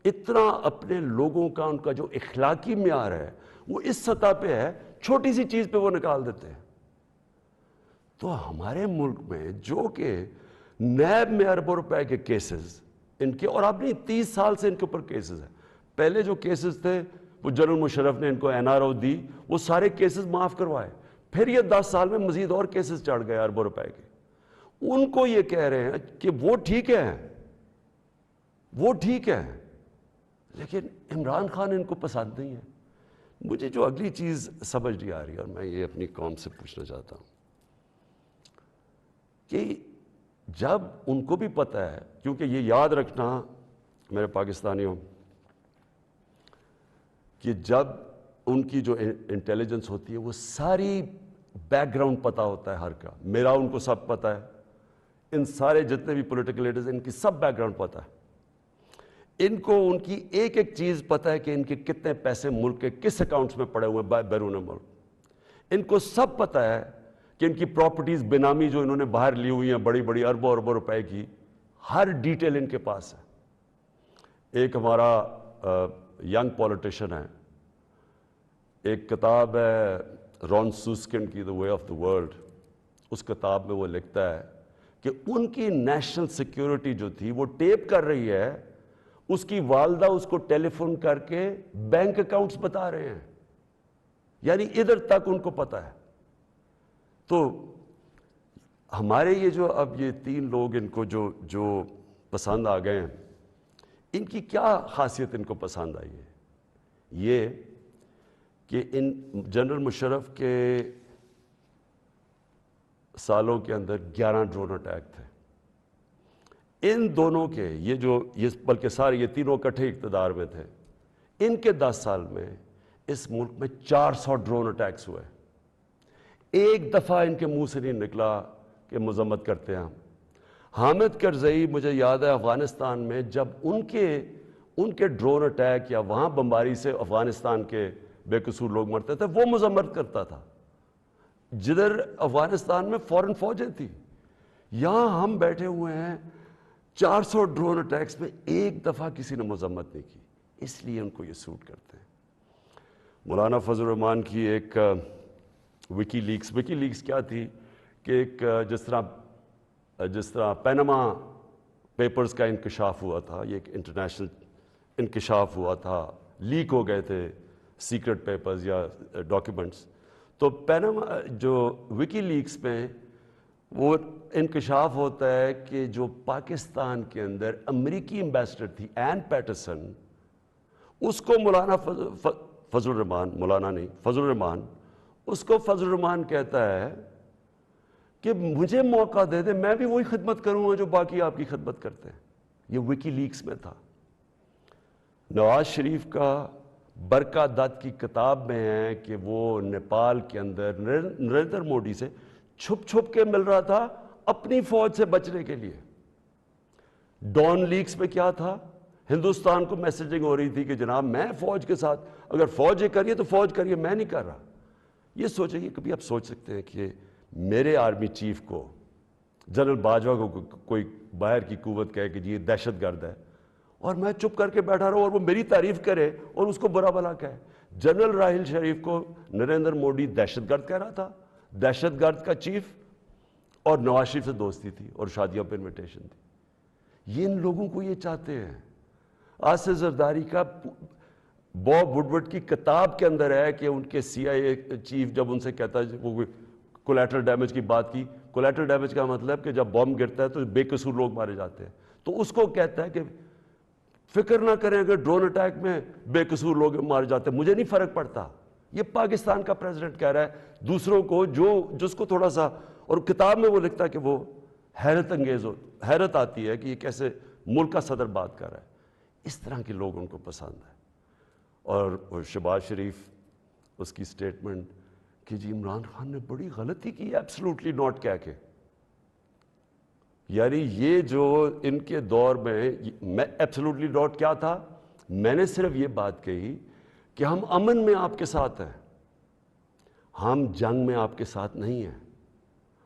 اتنا اپنے لوگوں کا، ان کا جو اخلاقی معیار ہے وہ اس سطح پہ ہے، چھوٹی سی چیز پہ وہ نکال دیتے ہیں. تو ہمارے ملک میں جو کہ نیب میں اربوں روپے کے کیسز ان کے، اور اب نہیں 30 سال سے ان کے اوپر کیسز ہیں. پہلے جو کیسز تھے وہ جنرل مشرف نے ان کو NRO دی، وہ سارے کیسز معاف کروائے. پھر یہ 10 سال میں مزید اور کیسز چڑھ گئے اربوں روپے کے. ان کو یہ کہہ رہے ہیں کہ وہ ٹھیک ہے، وہ ٹھیک ہے، لیکن عمران خان ان کو پسند نہیں ہے. مجھے جو اگلی چیز سمجھ نہیں آ رہی، اور میں یہ اپنی قوم سے پوچھنا چاہتا ہوں کہ جب ان کو بھی پتہ ہے، کیونکہ یہ یاد رکھنا میرے پاکستانیوں کہ جب ان کی جو انٹیلیجنس ہوتی ہے وہ ساری بیک گراؤنڈ پتہ ہوتا ہے ہر کا. میرا ان کو سب پتہ ہے، ان سارے جتنے بھی پولیٹیکل لیڈرز ان کی سب بیک گراؤنڈ پتہ ہے. ان کو ان کی ایک ایک چیز پتہ ہے کہ ان کے کتنے پیسے ملک کے کس اکاؤنٹس میں پڑے ہوئے ہیں بیرون ملک. ان کو سب پتہ ہے کہ ان کی پراپرٹیز بینامی جو انہوں نے باہر لی ہوئی ہیں بڑی بڑی اربوں اربوں روپے کی، ہر ڈیٹیل ان کے پاس ہے. ایک ہمارا ینگ پولیٹیشین ہے، ایک کتاب ہے رون سوسکن کی دا وے آف دا ورلڈ. اس کتاب میں وہ لکھتا ہے کہ ان کی نیشنل سیکیورٹی جو تھی وہ ٹیپ کر رہی ہے، اس کی والدہ اس کو ٹیلی فون کر کے بینک اکاؤنٹس بتا رہے ہیں، یعنی ادھر تک ان کو پتہ ہے. تو ہمارے یہ جو اب یہ 3 لوگ ان کو جو پسند آ گئے ہیں، ان کی کیا خاصیت ان کو پسند آئی ہے؟ یہ کہ ان جنرل مشرف کے سالوں کے اندر 11 ڈرون اٹیک تھے. ان دونوں کے یہ بلکہ سارے یہ تینوں اکٹھے اقتدار میں تھے. ان کے 10 سال میں اس ملک میں 400 ڈرون اٹیکس ہوئے. ایک دفعہ ان کے منہ سے نہیں نکلا کہ مذمت کرتے ہیں ہم. حامد کرزئی مجھے یاد ہے افغانستان میں جب ان کے ڈرون اٹیک یا وہاں بمباری سے افغانستان کے بے قصور لوگ مرتے تھے، وہ مذمت کرتا تھا. جدھر افغانستان میں فورن فوجیں تھیں، یہاں ہم بیٹھے ہوئے ہیں 400 ڈرون اٹیکس میں ایک دفعہ کسی نے مذمت نہیں کی. اس لیے ان کو یہ سوٹ کرتے ہیں. مولانا فضل الرحمان کی ایک وکی لیکس کیا تھی کہ ایک جس طرح پینما پیپرز کا انکشاف ہوا تھا، یہ ایک انٹرنیشنل انکشاف ہوا تھا، لیک ہو گئے تھے سیکرٹ پیپرز یا ڈاکیومنٹس. تو پینما جو وکی لیکس میں وہ انکشاف ہوتا ہے کہ جو پاکستان کے اندر امریکی ایمبیسڈر تھی این پیٹرسن، اس کو مولانا فضل الرحمان، مولانا نہیں، فضل الرحمان، اس کو فضل الرحمان کہتا ہے کہ مجھے موقع دے دے، میں بھی وہی خدمت کروں گا جو باقی آپ کی خدمت کرتے ہیں. یہ وکی لیکس میں تھا. نواز شریف کا برکا دت کی کتاب میں ہے کہ وہ نیپال کے اندر نریندر مودی سے چھپ چھپ کے مل رہا تھا اپنی فوج سے بچنے کے لیے. ڈان لیکس میں کیا تھا؟ ہندوستان کو میسیجنگ ہو رہی تھی کہ جناب میں فوج کے ساتھ، اگر فوج یہ کریے تو فوج کریے، میں نہیں کر رہا. یہ سوچیں، کبھی آپ سوچ سکتے ہیں کہ میرے آرمی چیف کو، جنرل باجوہ کو کوئی باہر کی قوت کہے کہ جی یہ دہشت گرد ہے، اور میں چپ کر کے بیٹھا رہا ہوں اور وہ میری تعریف کرے اور اس کو برا بھلا کہے. جنرل راحیل شریف کو نریندر مودی دہشت گرد کہہ رہا تھا، دہشت گرد کا چیف، اور نواز شریف سے دوستی تھی اور شادیوں پہ انویٹیشن تھی. یہ ان لوگوں کو یہ چاہتے ہیں. آصف زرداری کا باب وڈورڈ کی کتاب کے اندر ہے کہ ان کے سی آئی اے چیف جب ان سے کہتا ہے، وہ کولیٹرل ڈیمیج کی بات کی، کولیٹرل ڈیمیج کا مطلب کہ جب بم گرتا ہے تو بے قصور لوگ مارے جاتے ہیں، تو اس کو کہتا ہے کہ فکر نہ کریں اگر ڈرون اٹیک میں بے قصور لوگ مارے جاتے ہیں مجھے نہیں فرق پڑتا. یہ پاکستان کا پریزیڈنٹ کہہ رہا ہے دوسروں کو، جس کو تھوڑا سا، اور کتاب میں وہ لکھتا ہے کہ وہ حیرت انگیز حیرت آتی ہے کہ یہ کیسے ملک کا صدر بات کر رہا ہے. اس طرح کے لوگ ان کو پسند ہے. اور شہباز شریف، اس کی سٹیٹمنٹ کہ جی عمران خان نے بڑی غلطی کی ایبسلوٹلی ناٹ کہہ کے، یعنی یہ جو ان کے دور میں ایبسلوٹلی ناٹ کیا تھا، میں نے صرف یہ بات کہی کہ ہم امن میں آپ کے ساتھ ہیں، ہم جنگ میں آپ کے ساتھ نہیں ہیں،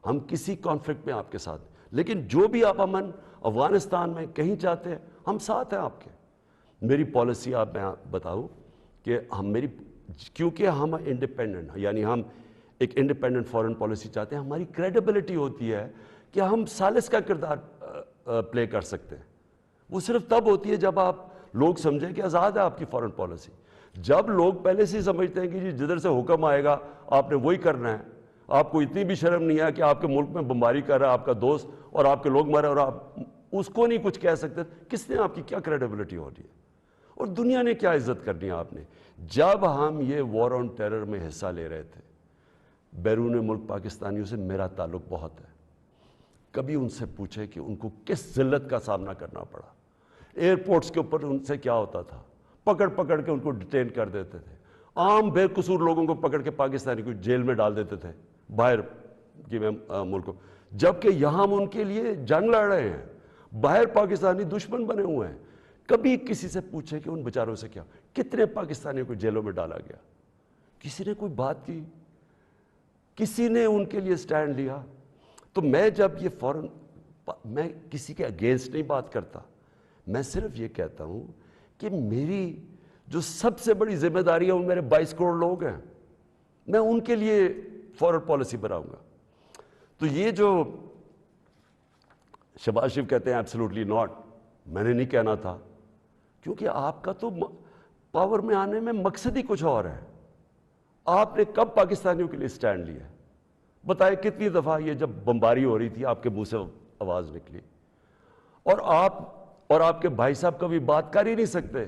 ہم کسی کانفلکٹ میں آپ کے ساتھ، لیکن جو بھی آپ امن افغانستان میں کہیں چاہتے ہیں ہم ساتھ ہیں آپ کے. میری پالیسی آپ میں بتاؤں کہ کیونکہ ہم انڈیپینڈنٹ ہیں، یعنی ہم ایک انڈیپینڈنٹ فارن پالیسی چاہتے ہیں، ہماری کریڈیبلٹی ہوتی ہے کہ ہم ثالث کا کردار پلے کر سکتے ہیں. وہ صرف تب ہوتی ہے جب آپ لوگ سمجھیں کہ آزاد ہے آپ کی فارن پالیسی. جب لوگ پہلے سے سمجھتے ہیں کہ جی جدھر سے حکم آئے گا آپ نے وہی کرنا ہے، آپ کو اتنی بھی شرم نہیں ہے کہ آپ کے ملک میں بمباری کر رہا ہے آپ کا دوست اور آپ کے لوگ مرے اور آپ اس کو نہیں کچھ کہہ سکتے، کس نے آپ کی کیا کریڈیبلٹی ہو رہی ہے اور دنیا نے کیا عزت کرنی ہے آپ نے. جب ہم یہ وار آن ٹیرر میں حصہ لے رہے تھے، بیرون ملک پاکستانیوں سے میرا تعلق بہت ہے. کبھی ان سے پوچھے کہ ان کو کس ذلت کا سامنا کرنا پڑا. ایئرپورٹس کے اوپر ان سے کیا ہوتا تھا، پکڑ پکڑ کے ان کو ڈیٹین کر دیتے تھے، عام بے قصور لوگوں کو پکڑ کے پاکستانی کو جیل میں ڈال دیتے تھے باہر کی ملکوں، جبکہ یہاں ہم ان کے لیے جنگ لڑ رہے ہیں، باہر پاکستانی دشمن بنے ہوئے ہیں. کبھی کسی سے پوچھے کہ ان بیچاروں سے کیا، کتنے پاکستانیوں کو جیلوں میں ڈالا گیا، کسی نے کوئی بات کی، کسی نے ان کے لیے سٹینڈ لیا. تو میں جب یہ میں کسی کے اگینسٹ نہیں بات کرتا، میں صرف یہ کہتا ہوں کہ میری جو سب سے بڑی ذمہ داری ہے وہ میرے 22 کروڑ لوگ ہیں، میں ان کے لیے فارن پالیسی بناؤں گا. تو یہ جو شہباز شریف کہتے ہیں ایبسلوٹلی ناٹ، میں نے نہیں کہنا تھا، کیونکہ آپ کا تو پاور میں آنے میں مقصد ہی کچھ اور ہے. آپ نے کب پاکستانیوں کے لیے سٹینڈ لیا؟ بتائے کتنی دفعہ یہ جب بمباری ہو رہی تھی آپ کے منہ سے آواز نکلی، اور آپ کے بھائی صاحب کبھی بات کر ہی نہیں سکتے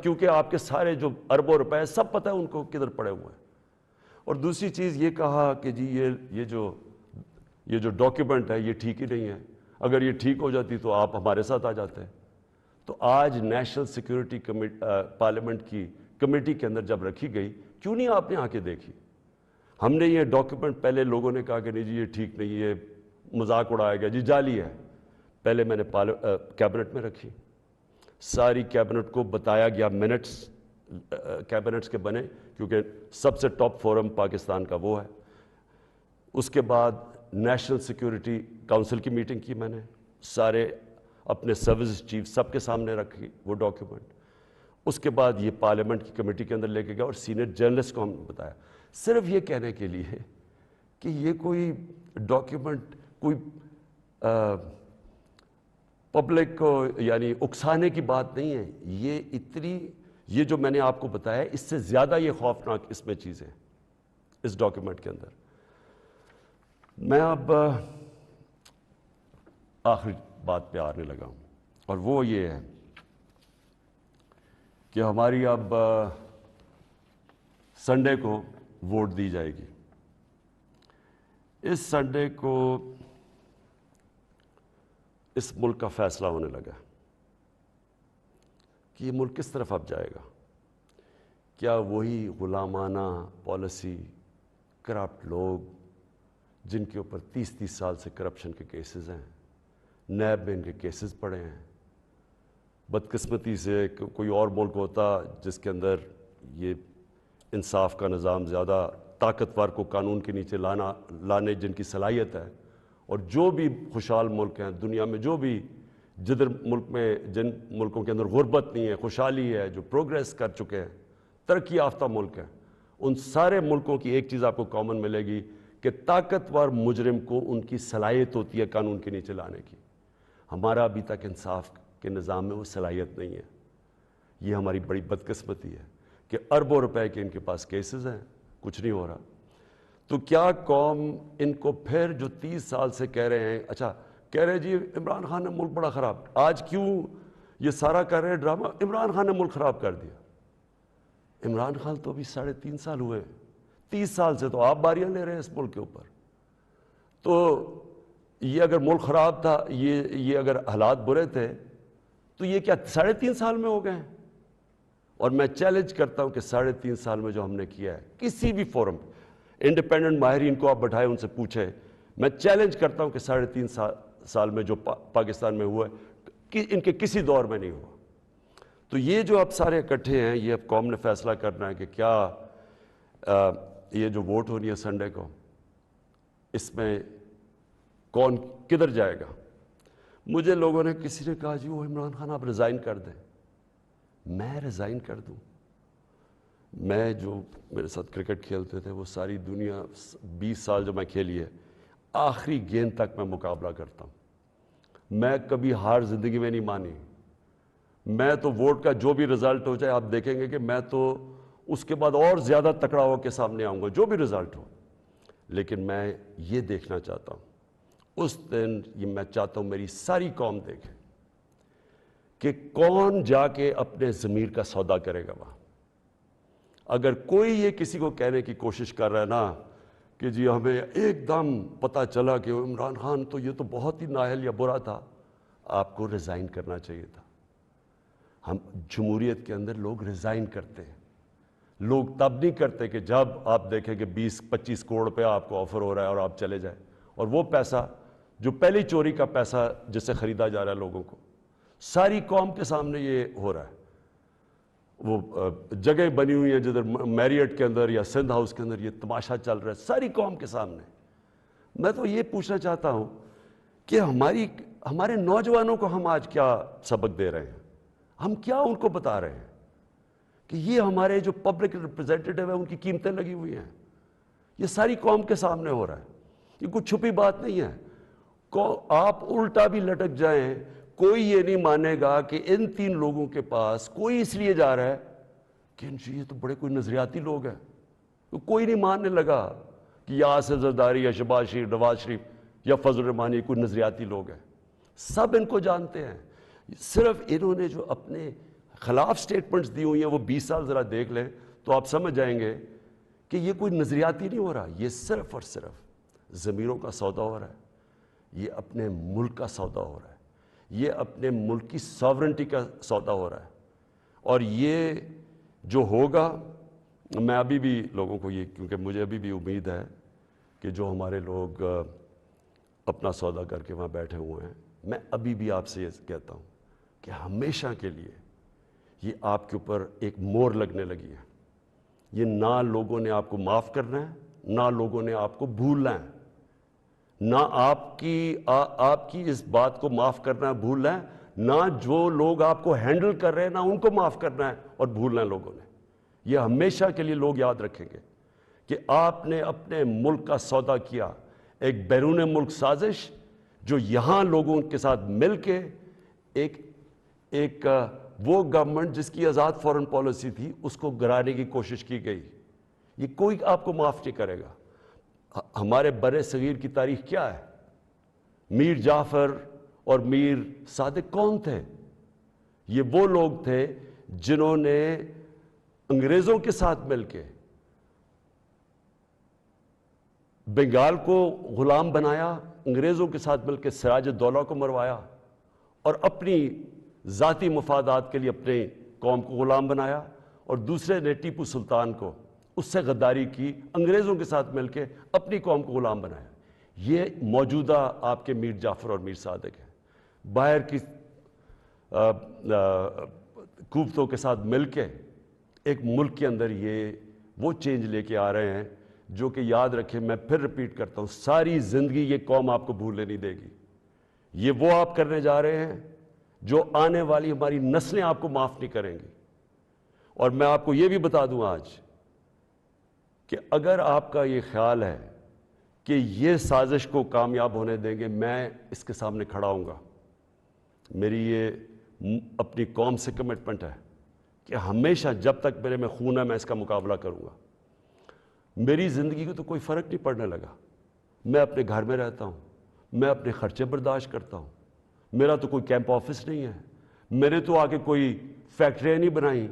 کیونکہ آپ کے سارے جو اربوں روپے سب پتہ ہے ان کو کدھر پڑے ہوئے ہیں. اور دوسری چیز یہ کہا کہ جی یہ جو ڈاکیومنٹ ہے یہ ٹھیک ہی نہیں ہے، اگر یہ ٹھیک ہو جاتی تو آپ ہمارے ساتھ آ جاتے. تو آج نیشنل سیکیورٹی پارلیمنٹ کی کمیٹی کے اندر جب رکھی گئی، کیوں نہیں آپ نے آ کے دیکھی؟ ہم نے یہ ڈاکیومنٹ، پہلے لوگوں نے کہا کہ نہیں جی یہ ٹھیک نہیں، یہ مذاق اڑایا گیا، جی جعلی ہے. پہلے میں نے کیبنٹ میں رکھی، ساری کیبنٹ کو بتایا گیا، منٹس کیبنٹس کے بنے کیونکہ سب سے ٹاپ فورم پاکستان کا وہ ہے. اس کے بعد نیشنل سیکیورٹی کونسل کی میٹنگ کی، میں نے سارے اپنے سروس چیف سب کے سامنے رکھی وہ ڈاکیومنٹ. اس کے بعد یہ پارلیمنٹ کی کمیٹی کے اندر لے کے گیا اور سینئر جرنلسٹ کو ہم نے بتایا، صرف یہ کہنے کے لیے کہ یہ کوئی ڈاکیومنٹ کوئی پبلک کو یعنی اکسانے کی بات نہیں ہے. یہ جو میں نے آپ کو بتایا اس سے زیادہ یہ خوفناک اس میں چیزیں اس ڈاکیومنٹ کے اندر. میں اب آخری بات پہ آنے لگا ہوں، اور وہ یہ ہے کہ ہماری اب سنڈے کو ووٹ دی جائے گی. اس سنڈے کو اس ملک کا فیصلہ ہونے لگا کہ یہ ملک کس طرف اب جائے گا. کیا وہی غلامانہ پالیسی، کرپٹ لوگ جن کے اوپر 30 سال سے کرپشن کے کیسز ہیں، نیب میں ان کے کیسز پڑے ہیں. بدقسمتی سے کوئی اور ملک ہوتا جس کے اندر یہ انصاف کا نظام زیادہ طاقتور کو قانون کے نیچے لانے جن کی صلاحیت ہے، اور جو بھی خوشحال ملک ہیں دنیا میں، جو بھی جن ملکوں کے اندر غربت نہیں ہے، خوشحالی ہے، جو پروگریس کر چکے ہیں، ترقی یافتہ ملک ہیں، ان سارے ملکوں کی ایک چیز آپ کو کامن ملے گی کہ طاقتور مجرم کو ان کی صلاحیت ہوتی ہے قانون کے نیچے لانے کی. ہمارا ابھی تک انصاف کے نظام میں وہ صلاحیت نہیں ہے. یہ ہماری بڑی بدقسمتی ہے کہ اربوں روپے کے ان کے پاس کیسز ہیں، کچھ نہیں ہو رہا. تو کیا قوم ان کو پھر جو 30 سال سے کہہ رہے ہیں، اچھا کہہ رہے جی عمران خان نے ملک بڑا خراب، آج کیوں یہ سارا کر رہے ڈرامہ؟ عمران خان نے ملک خراب کر دیا. عمران خان تو ابھی 3.5 سال ہوئے، 30 سال سے تو آپ باریاں لے رہے ہیں اس ملک کے اوپر. تو یہ اگر ملک خراب تھا، یہ اگر حالات برے تھے تو یہ کیا 3.5 سال میں ہو گئے ہیں؟ اور میں چیلنج کرتا ہوں کہ 3.5 سال میں جو ہم نے کیا ہے کسی بھی فورم، انڈیپینڈنٹ ماہرین کو آپ بٹھائے ان سے پوچھیں، میں چیلنج کرتا ہوں کہ 3.5 سال میں جو پاکستان میں ہوا ہے ان کے کسی دور میں نہیں ہوا. تو یہ جو اب سارے اکٹھے ہیں، یہ اب قوم نے فیصلہ کرنا ہے کہ کیا یہ جو ووٹ ہونی ہے سنڈے کو، اس میں کون کدھر جائے گا. مجھے لوگوں نے، کسی نے کہا جی وہ عمران خان آپ ریزائن کر دیں. میں ریزائن کر دوں؟ میں جو میرے ساتھ کرکٹ کھیلتے تھے وہ ساری دنیا 20 سال جو میں کھیلی ہے، آخری گیند تک میں مقابلہ کرتا ہوں. میں کبھی ہار زندگی میں نہیں مانی. میں تو ووٹ کا جو بھی رزلٹ ہو جائے، آپ دیکھیں گے کہ میں تو اس کے بعد اور زیادہ تکڑا ہو کے سامنے آؤں گا جو بھی رزلٹ ہو. لیکن میں یہ دیکھنا چاہتا ہوں، اس دن یہ میں چاہتا ہوں میری ساری قوم دیکھے کہ کون جا کے اپنے ضمیر کا سودا کرے گا وہاں. اگر کوئی یہ کسی کو کہنے کی کوشش کر رہا ہے نا کہ جی ہمیں ایک دم پتہ چلا کہ عمران خان تو یہ تو بہت ہی نااہل یا برا تھا، آپ کو ریزائن کرنا چاہیے تھا. ہم جمہوریت کے اندر لوگ ریزائن کرتے ہیں. لوگ تب نہیں کرتے کہ جب آپ دیکھیں کہ 20-25 کروڑ روپے آپ کو آفر ہو رہا ہے اور آپ چلے جائیں، اور وہ پیسہ جو پہلی چوری کا پیسہ جس سے خریدا جا رہا ہے لوگوں کو، ساری قوم کے سامنے یہ ہو رہا ہے. وہ جگہ بنی ہوئی ہیں جدھر میریٹ کے اندر یا سندھ ہاؤس کے اندر یہ تماشا چل رہا ہے ساری قوم کے سامنے. میں تو یہ پوچھنا چاہتا ہوں کہ ہمارے نوجوانوں کو ہم آج کیا سبق دے رہے ہیں؟ ہم کیا ان کو بتا رہے ہیں کہ یہ ہمارے جو پبلک ریپرزینٹیٹیو ہیں ان کی قیمتیں لگی ہوئی ہیں؟ یہ ساری قوم کے سامنے ہو رہا ہے. یہ کوئی چھپی بات نہیں ہے. آپ الٹا بھی لٹک جائیں، کوئی یہ نہیں مانے گا کہ ان 3 لوگوں کے پاس کوئی اس لیے جا رہا ہے کہ یہ تو بڑے کوئی نظریاتی لوگ ہیں. کوئی نہیں ماننے لگا کہ یا آصف زرداری یا شہباز شریف، نواز شریف یا فضل الرحمان یہ کوئی نظریاتی لوگ ہیں. سب ان کو جانتے ہیں. صرف انہوں نے جو اپنے خلاف سٹیٹمنٹس دی ہوئی ہیں وہ 20 سال ذرا دیکھ لیں تو آپ سمجھ جائیں گے کہ یہ کوئی نظریاتی نہیں ہو رہا. یہ صرف اور صرف ضمیروں کا سودا ہو رہا ہے. یہ اپنے ملک کا سودا ہو رہا ہے. یہ اپنے ملک کی ساورنٹی کا سودا ہو رہا ہے. اور یہ جو ہوگا، میں ابھی بھی لوگوں کو یہ، کیونکہ مجھے ابھی بھی امید ہے کہ جو ہمارے لوگ اپنا سودا کر کے وہاں بیٹھے ہوئے ہیں، میں ابھی بھی آپ سے یہ کہتا ہوں کہ ہمیشہ کے لیے یہ آپ کے اوپر ایک مور لگنے لگی ہے. یہ نہ لوگوں نے آپ کو معاف کرنا ہے، نہ لوگوں نے آپ کو بھولنا ہے. نہ آپ کی اس بات کو معاف کرنا ہے، بھولنا ہے، نہ جو لوگ آپ کو ہینڈل کر رہے ہیں نہ ان کو معاف کرنا ہے اور بھولنا ہے لوگوں نے. یہ ہمیشہ کے لیے لوگ یاد رکھیں گے کہ آپ نے اپنے ملک کا سودا کیا. ایک بیرون ملک سازش جو یہاں لوگوں کے ساتھ مل کے ایک وہ گورنمنٹ جس کی آزاد فورن پالیسی تھی اس کو گرانے کی کوشش کی گئی. یہ کوئی آپ کو معاف نہیں کرے گا. ہمارے بر صغیر کی تاریخ کیا ہے؟ میر جعفر اور میر صادق کون تھے؟ یہ وہ لوگ تھے جنہوں نے انگریزوں کے ساتھ مل کے بنگال کو غلام بنایا، انگریزوں کے ساتھ مل کے سراج الدولہ کو مروایا، اور اپنی ذاتی مفادات کے لیے اپنے قوم کو غلام بنایا، اور دوسرے نے ٹیپو سلطان کو اس سے غداری کی، انگریزوں کے ساتھ مل کے اپنی قوم کو غلام بنایا۔ یہ موجودہ آپ کے میر جعفر اور میر صادق ہیں، باہر کی قوتوں کے ساتھ مل کے ایک ملک کے اندر یہ وہ چینج لے کے آ رہے ہیں جو کہ یاد رکھیں، میں پھر ریپیٹ کرتا ہوں، ساری زندگی یہ قوم آپ کو بھولنے نہیں دے گی۔ یہ وہ آپ کرنے جا رہے ہیں جو آنے والی ہماری نسلیں آپ کو معاف نہیں کریں گی۔ اور میں آپ کو یہ بھی بتا دوں آج کہ اگر آپ کا یہ خیال ہے کہ یہ سازش کو کامیاب ہونے دیں گے، میں اس کے سامنے کھڑا ہوں گا۔ میری یہ اپنی قوم سے کمٹمنٹ ہے کہ ہمیشہ جب تک میرے میں خون ہے میں اس کا مقابلہ کروں گا۔ میری زندگی کو تو کوئی فرق نہیں پڑنے لگا، میں اپنے گھر میں رہتا ہوں، میں اپنے خرچے برداشت کرتا ہوں، میرا تو کوئی کیمپ آفس نہیں ہے، میں نے تو آگے کوئی فیکٹریاں نہیں بنائیں۔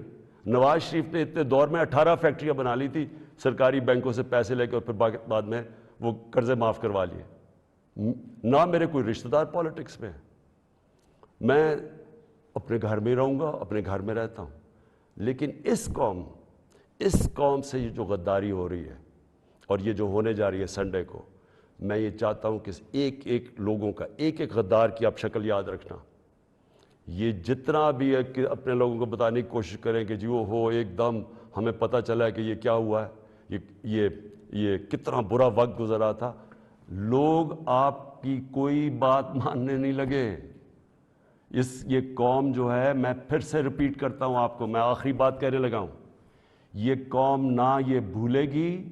نواز شریف نے اتنے دور میں 18 فیکٹریاں بنا لی تھی سرکاری بینکوں سے پیسے لے کے، اور پھر بعد میں وہ قرضے معاف کروا لیے۔ نہ میرے کوئی رشتہ دار پالیٹکس میں ہے، میں اپنے گھر میں رہوں گا، اپنے گھر میں رہتا ہوں۔ لیکن اس قوم سے یہ جو غداری ہو رہی ہے اور یہ جو ہونے جا رہی ہے سنڈے کو، میں یہ چاہتا ہوں کہ ایک ایک لوگوں کا، ایک ایک غدار کی آپ شکل یاد رکھنا۔ یہ جتنا بھی ہے کہ اپنے لوگوں کو بتانے کی کوشش کریں کہ جی وہ ہو ایک دم ہمیں پتہ چلا ہے کہ یہ کیا ہوا ہے، یہ کتنا برا وقت گزرا تھا، لوگ آپ کی کوئی بات ماننے نہیں لگے۔ یہ قوم جو ہے، میں پھر سے ریپیٹ کرتا ہوں آپ کو، میں آخری بات کہنے لگا ہوں، یہ قوم نہ یہ بھولے گی،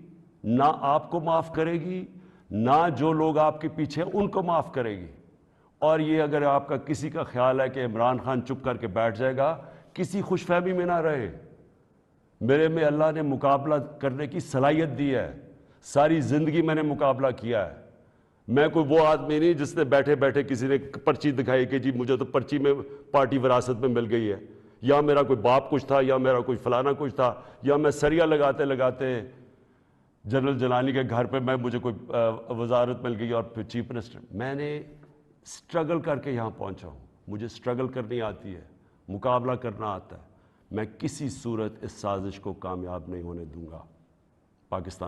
نہ آپ کو معاف کرے گی، نہ جو لوگ آپ کے پیچھے ان کو معاف کرے گی۔ اور یہ اگر آپ کا کسی کا خیال ہے کہ عمران خان چپ کر کے بیٹھ جائے گا، کسی خوش فہمی میں نہ رہے۔ میرے میں اللہ نے مقابلہ کرنے کی صلاحیت دی ہے، ساری زندگی میں نے مقابلہ کیا ہے۔ میں کوئی وہ آدمی نہیں جس نے بیٹھے بیٹھے کسی نے پرچی دکھائی کہ جی مجھے تو پرچی میں پارٹی وراثت میں مل گئی ہے، یا میرا کوئی باپ کچھ تھا، یا میرا کوئی فلانا کچھ تھا، یا میں سریا لگاتے لگاتے جنرل جلانی کے گھر پہ مجھے کوئی وزارت مل گئی اور پھر چیف منسٹر۔ میں نے سٹرگل کر کے یہاں پہنچا ہوں، مجھے سٹرگل کرنی آتی ہے، مقابلہ کرنا آتا ہے۔ میں کسی صورت اس سازش کو کامیاب نہیں ہونے دوں گا۔ پاکستان